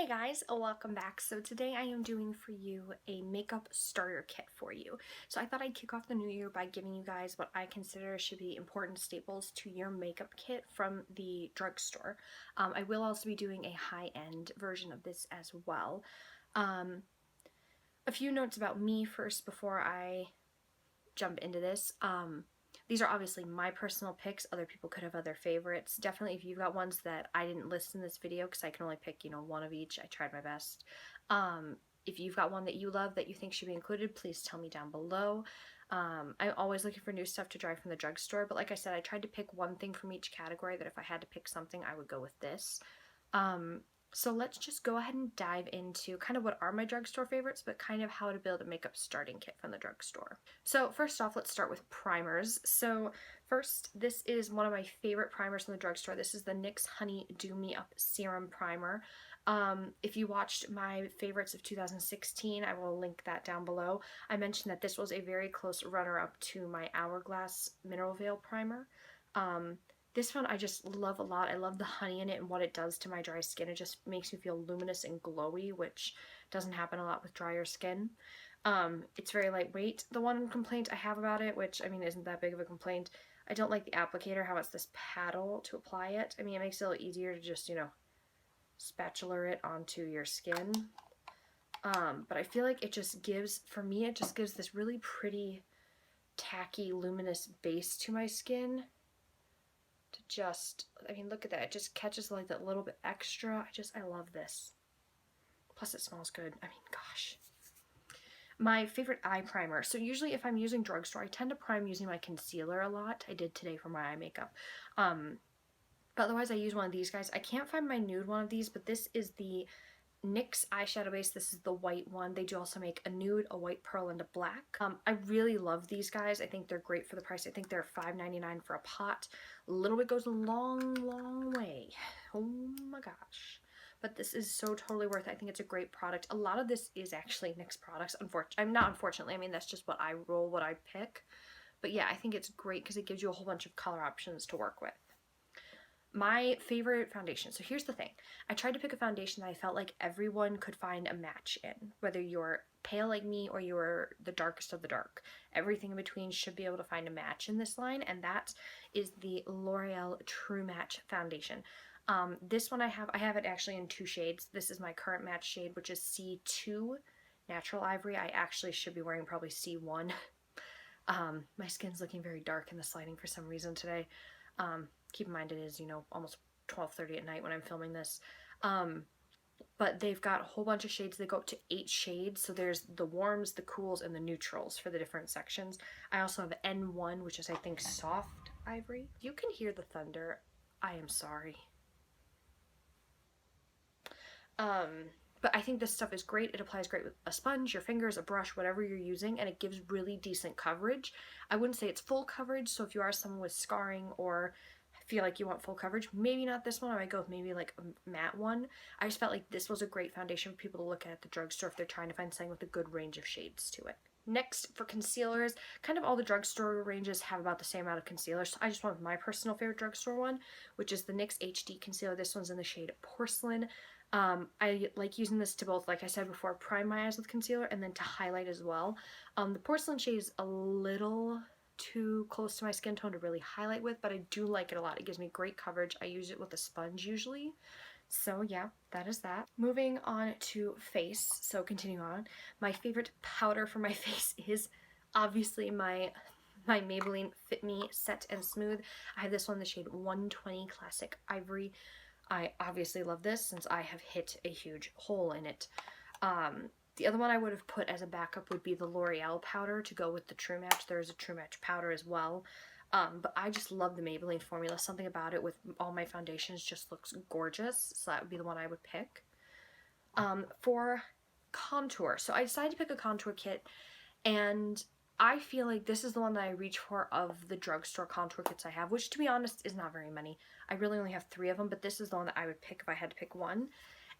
Hey guys, welcome back. So today I am doing for you a makeup starter kit for you. So I thought I'd kick off the new year by giving you guys what I consider should be important staples to your makeup kit from the drugstore. I will also be doing a high-end version of this as well. A few notes about me first before I jump into this. These are obviously my personal picks. Other people could have other favorites. Definitely if you've got ones that I didn't list in this video, because I can only pick, one of each. I tried my best. If you've got one that you love that you think should be included, please tell me down below. I'm always looking for new stuff to try from the drugstore, but like I said, I tried to pick one thing from each category that if I had to pick something, I would go with this. So let's just go ahead and dive into kind of what are my drugstore favorites, but kind of how to build a makeup starting kit from the drugstore. So first off, let's start with primers. So first, this is one of my favorite primers from the drugstore. This is the NYX Honey Do Me Up Serum Primer. If you watched my favorites of 2016, I will link that down below. I mentioned that this was a very close runner-up to my Hourglass Mineral Veil Primer. This one I just love a lot. I love the honey in it and what it does to my dry skin. It just makes me feel luminous and glowy, which doesn't happen a lot with drier skin. It's very lightweight. The one complaint I have about it, which, I mean, isn't that big of a complaint, I don't like the applicator, how it's this paddle to apply it. I mean, it makes it a little easier to just, spatula it onto your skin. But I feel like it just gives, for me, it just gives this really pretty, tacky, luminous base to my skin. I mean, look at that. It just catches like that little bit extra. I love this. Plus it smells good. I mean, gosh. My favorite eye primer. So usually if I'm using drugstore, I tend to prime using my concealer a lot. I did today for my eye makeup. But otherwise I use one of these guys. I can't find my nude one of these, but this is the NYX Eyeshadow Base. This is the white one. They do also make a nude, a white pearl, and a black. I really love these guys. I think they're great for the price. I think they're $5.99 for a pot. A little bit goes a long, long way. Oh my gosh. But this is so totally worth it. I think it's a great product. A lot of this is actually NYX products. Unfortunately. I mean, that's just what I roll, what I pick. But yeah, I think it's great because it gives you a whole bunch of color options to work with. My favorite foundation. So here's the thing. I tried to pick a foundation that I felt like everyone could find a match in. Whether you're pale like me or you're the darkest of the dark. Everything in between should be able to find a match in this line, and that is the L'Oreal True Match Foundation. This one I have it actually in 2 shades. This is my current match shade, which is C2 Natural Ivory. I actually should be wearing probably C1. My skin's looking very dark in this lighting for some reason today. Keep in mind it is, almost 12:30 at night when I'm filming this. But they've got a whole bunch of shades. They go up to 8 shades. So there's the warms, the cools, and the neutrals for the different sections. I also have N1, which is, I think, soft ivory. You can hear the thunder. I am sorry. But I think this stuff is great. It applies great with a sponge, your fingers, a brush, whatever you're using, and it gives really decent coverage. I wouldn't say it's full coverage, so if you are someone with scarring or feel like you want full coverage, maybe not this one. I might go with maybe like a matte one. I just felt like this was a great foundation for people to look at the drugstore if they're trying to find something with a good range of shades to it. Next, for concealers, kind of all the drugstore ranges have about the same amount of concealers. So I just went with my personal favorite drugstore one, which is the NYX HD Concealer. This one's in the shade Porcelain. I like using this to both, like I said before, prime my eyes with concealer and then to highlight as well. The Porcelain shade is a little too close to my skin tone to really highlight with, but I do like it a lot. It gives me great coverage. I use it with a sponge usually. So yeah, that is that. Moving on to face, so continuing on. My favorite powder for my face is obviously my Maybelline Fit Me Set and Smooth. I have this one in the shade 120 Classic Ivory. I obviously love this since I have hit a huge hole in it. The other one I would have put as a backup would be the L'Oreal powder to go with the True Match. There is a True Match powder as well. But I just love the Maybelline formula. Something about it with all my foundations just looks gorgeous. So that would be the one I would pick. For contour. So I decided to pick a contour kit, and I feel like this is the one that I reach for of the drugstore contour kits I have, which to be honest is not very many. I really only have 3 of them, but this is the one that I would pick if I had to pick one.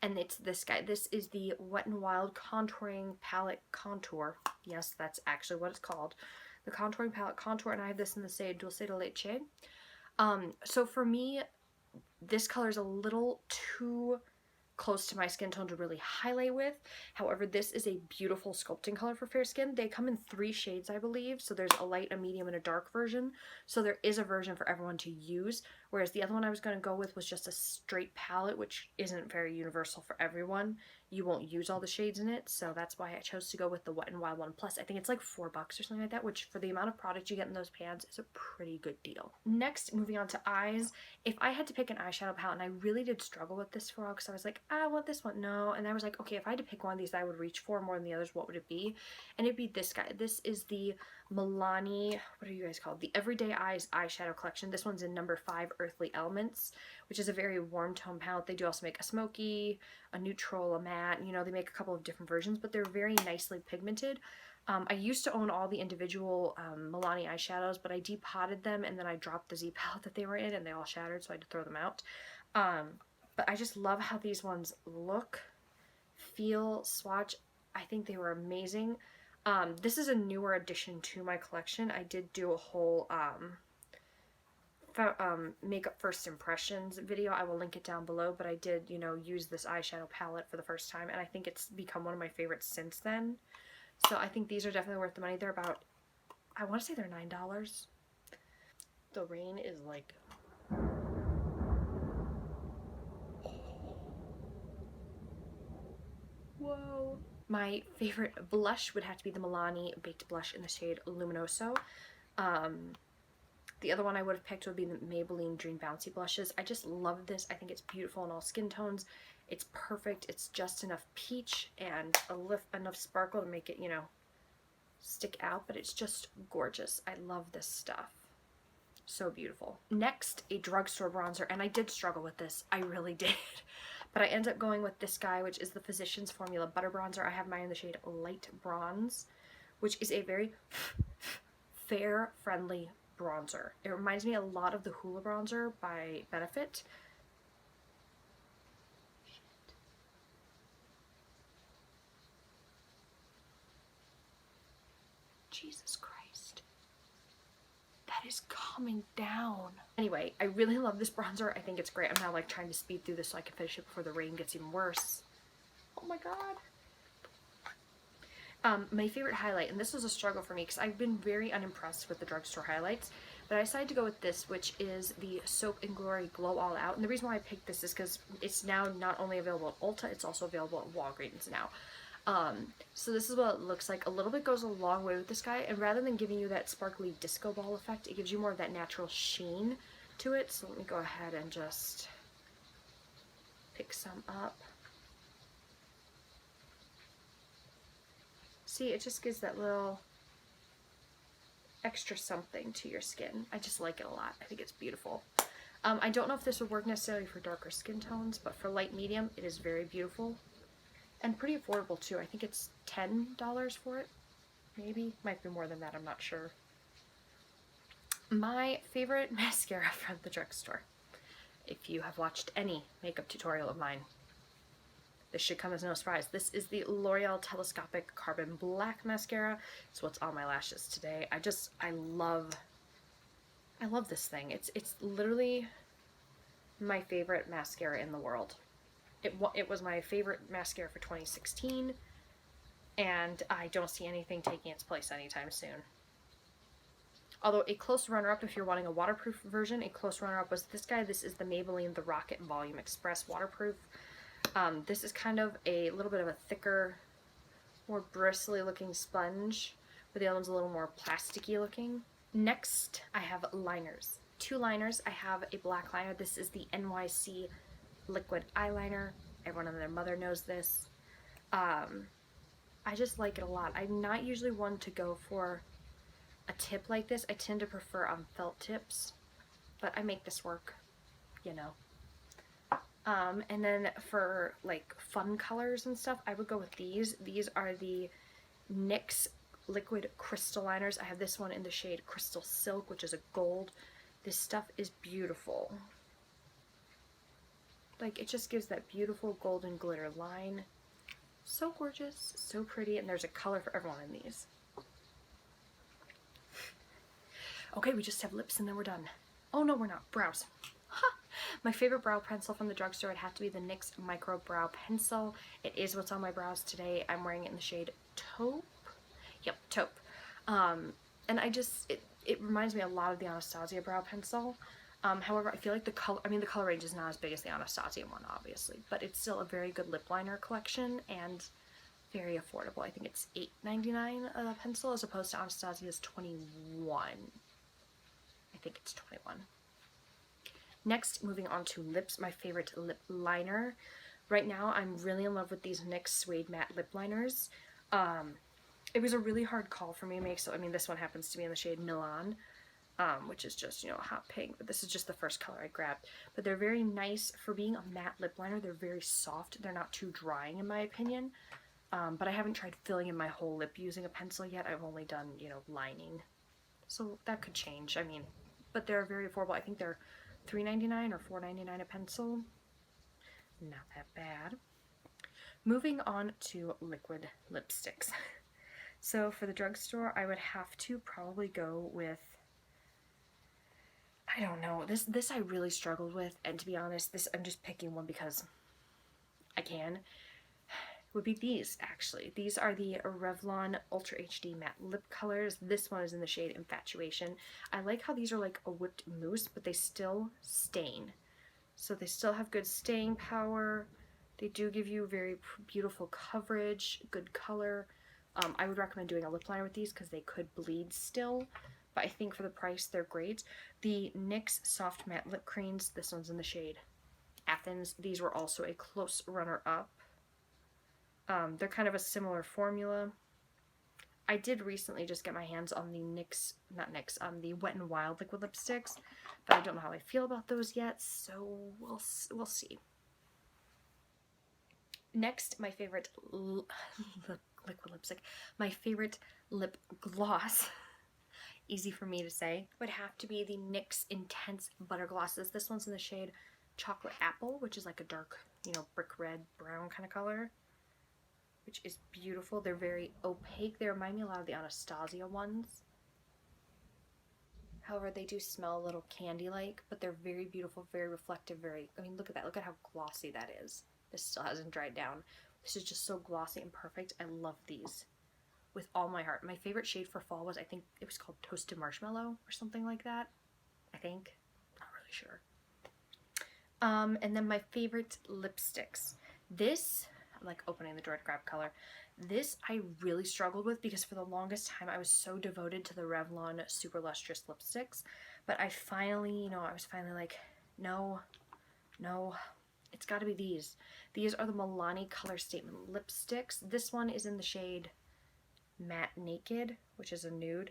And it's this guy. This is the Wet n Wild Contouring Palette Contour. Yes, that's actually what it's called. The Contouring Palette Contour, and I have this in the shade Dulce de Leche. So for me, this color is a little too close to my skin tone to really highlight with. However, this is a beautiful sculpting color for fair skin. They come in 3 shades, I believe. So there's a light, a medium, and a dark version. So there is a version for everyone to use. Whereas the other one I was going to go with was just a straight palette, which isn't very universal for everyone. You won't use all the shades in it. So that's why I chose to go with the Wet n Wild one. Plus, I think it's like $4 or something like that, which for the amount of product you get in those pans is a pretty good deal. Next, moving on to eyes. If I had to pick an eyeshadow palette, and I really did struggle with this for a while because I was like, I want this one, no. And I was like, okay, if I had to pick one of these that I would reach for more than the others, what would it be? And it'd be this guy. This is the Milani, what are you guys called? The Everyday Eyes eyeshadow collection. This one's in number 5, Earthly Elements, which is a very warm tone palette. They do also make a smoky, a neutral, a matte. You know, they make a couple of different versions, but they're very nicely pigmented. I used to own all the individual Milani eyeshadows, but I depotted them and then I dropped the Z palette that they were in and they all shattered, so I had to throw them out. But I just love how these ones look, feel, swatch. I think they were amazing. This is a newer addition to my collection. I did do a whole makeup first impressions video. I will link it down below, but I did, you know, use this eyeshadow palette for the first time, and I think it's become one of my favorites since then. So I think these are definitely worth the money. They're about, I want to say they're $9. The rain is like... Whoa. My favorite blush would have to be the Milani Baked Blush in the shade Luminoso. The other one I would have picked would be the Maybelline Dream Bouncy Blushes. I just love this. I think it's beautiful in all skin tones. It's perfect. It's just enough peach and enough sparkle to make it, you know, stick out, but it's just gorgeous. I love this stuff. So beautiful. Next, a drugstore bronzer, and I did struggle with this. I really did. But I ended up going with this guy, which is the Physicians Formula Butter Bronzer. I have mine in the shade Light Bronze, which is a very fair, friendly bronzer. It reminds me a lot of the Hoola bronzer by Benefit. Jesus Christ. That is coming down. Anyway, I really love this bronzer. I think it's great. I'm now like trying to speed through this so I can finish it before the rain gets even worse. Oh my god. My favorite highlight, and this was a struggle for me because I've been very unimpressed with the drugstore highlights, but I decided to go with this, which is the Soap and Glory Glow All Out. And the reason why I picked this is because it's now not only available at Ulta, it's also available at Walgreens now. So this is what it looks like. A little bit goes a long way with this guy, and rather than giving you that sparkly disco ball effect, it gives you more of that natural sheen to it. So let me go ahead and just pick some up. See, it just gives that little extra something to your skin. I just like it a lot. I think it's beautiful. I don't know if this would work necessarily for darker skin tones, but for light medium, it is very beautiful. And pretty affordable too. I think it's $10 for it. Maybe. Might be more than that, I'm not sure. My favorite mascara from the drugstore. If you have watched any makeup tutorial of mine, this should come as no surprise. This is the L'Oreal Telescopic Carbon Black Mascara. It's what's on my lashes today. I love this thing. It's literally my favorite mascara in the world. It was my favorite mascara for 2016, and I don't see anything taking its place anytime soon. Although a close runner-up, if you're wanting a waterproof version, a close runner-up was this guy. This is the Maybelline The Rocket Volume Express Waterproof. This is kind of a little bit of a thicker, more bristly looking sponge, but the other one's a little more plasticky looking. Next, I have liners. 2 liners. I have a black liner. This is the NYX liquid eyeliner. Everyone and their mother knows this. I just like it a lot. I'm not usually one to go for a tip like this. I tend to prefer felt tips, but I make this work, you know. And then for like fun colors and stuff, I would go with these. These are the NYX liquid crystal liners. I have this one in the shade Crystal Silk, which is a gold. This stuff is beautiful. Like, it just gives that beautiful golden glitter line. So gorgeous, so pretty, and there's a color for everyone in these. Okay, we just have lips and then we're done. Oh no, we're not. Brows. Ha! My favorite brow pencil from the drugstore would have to be the NYX Micro Brow Pencil. It is what's on my brows today. I'm wearing it in the shade Taupe. Yep, Taupe. And it reminds me a lot of the Anastasia brow pencil. However, I feel like the color range is not as big as the Anastasia one, obviously, but it's still a very good lip liner collection and very affordable. I think it's $8.99 a pencil as opposed to Anastasia's $21. I think it's 21. Next, moving on to lips, my favorite lip liner. Right now, I'm really in love with these NYX Suede Matte Lip Liners. It was a really hard call for me to make, so I mean, this one happens to be in the shade Milan, which is just, you know, a hot pink, but this is just the first color I grabbed. But they're very nice for being a matte lip liner. They're very soft. They're not too drying, in my opinion. But I haven't tried filling in my whole lip using a pencil yet. I've only done, you know, lining. So that could change, I mean, but they're very affordable. I think they're $3.99 or $4.99 a pencil. Not that bad. Moving on to liquid lipsticks. So for the drugstore, I would have to probably go with, I don't know, this I really struggled with, and to be honest, I'm just picking one because I can, would be these, actually. These are the Revlon Ultra HD Matte Lip Colors. This one is in the shade Infatuation. I like how these are like a whipped mousse, but they still stain. So they still have good staying power. They do give you very beautiful coverage, good color. I would recommend doing a lip liner with these because they could bleed still, but I think for the price, they're great. The NYX Soft Matte Lip Creams, this one's in the shade Athens. These were also a close runner-up. They're kind of a similar formula. I did recently just get my hands on the the Wet n Wild liquid lipsticks, but I don't know how I feel about those yet, so we'll see. Next, my favorite liquid lipstick, my favorite lip gloss, easy for me to say, would have to be the NYX Intense Butter Glosses. This one's in the shade Chocolate Apple, which is like a dark, you know, brick red brown kind of color, which is beautiful. They're very opaque. They remind me a lot of the Anastasia ones. However, they do smell a little candy-like, but they're very beautiful, very reflective, I mean, look at that. Look at how glossy that is. This still hasn't dried down. This is just so glossy and perfect. I love these with all my heart. My favorite shade for fall was, I think it was called Toasted Marshmallow or something like that. I think. Not really sure. And then my favorite lipsticks. This, I'm like opening the drawer to grab color. This I really struggled with because for the longest time I was so devoted to the Revlon Super Lustrous lipsticks. But I finally, I was finally like, no, it's got to be these. These are the Milani Color Statement lipsticks. This one is in the shade Matte Naked, which is a nude.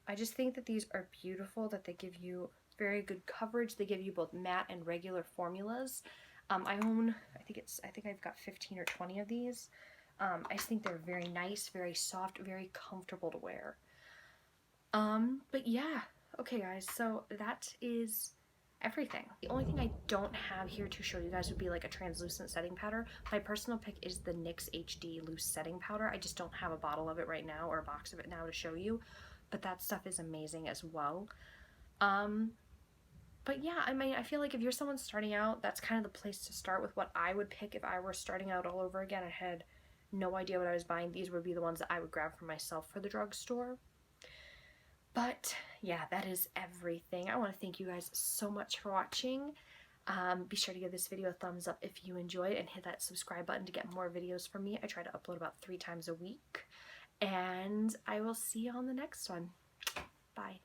I just think that these are beautiful, that they give you very good coverage. They give you both matte and regular formulas. I think I've got 15 or 20 of these. I just think they're very nice, very soft, very comfortable to wear. But yeah, okay guys, so that is everything. The only thing I don't have here to show you guys would be like a translucent setting powder. My personal pick is the NYX HD Loose Setting Powder. I just don't have a bottle of it right now or a box of it now to show you, but that stuff is amazing as well. But yeah, I mean, I feel like if you're someone starting out, that's kind of the place to start with what I would pick if I were starting out all over again. I had no idea what I was buying. These would be the ones that I would grab for myself for the drugstore. But yeah, that is everything. I want to thank you guys so much for watching. Be sure to give this video a thumbs up if you enjoyed and hit that subscribe button to get more videos from me. I try to upload about 3 times a week. And I will see you on the next one. Bye.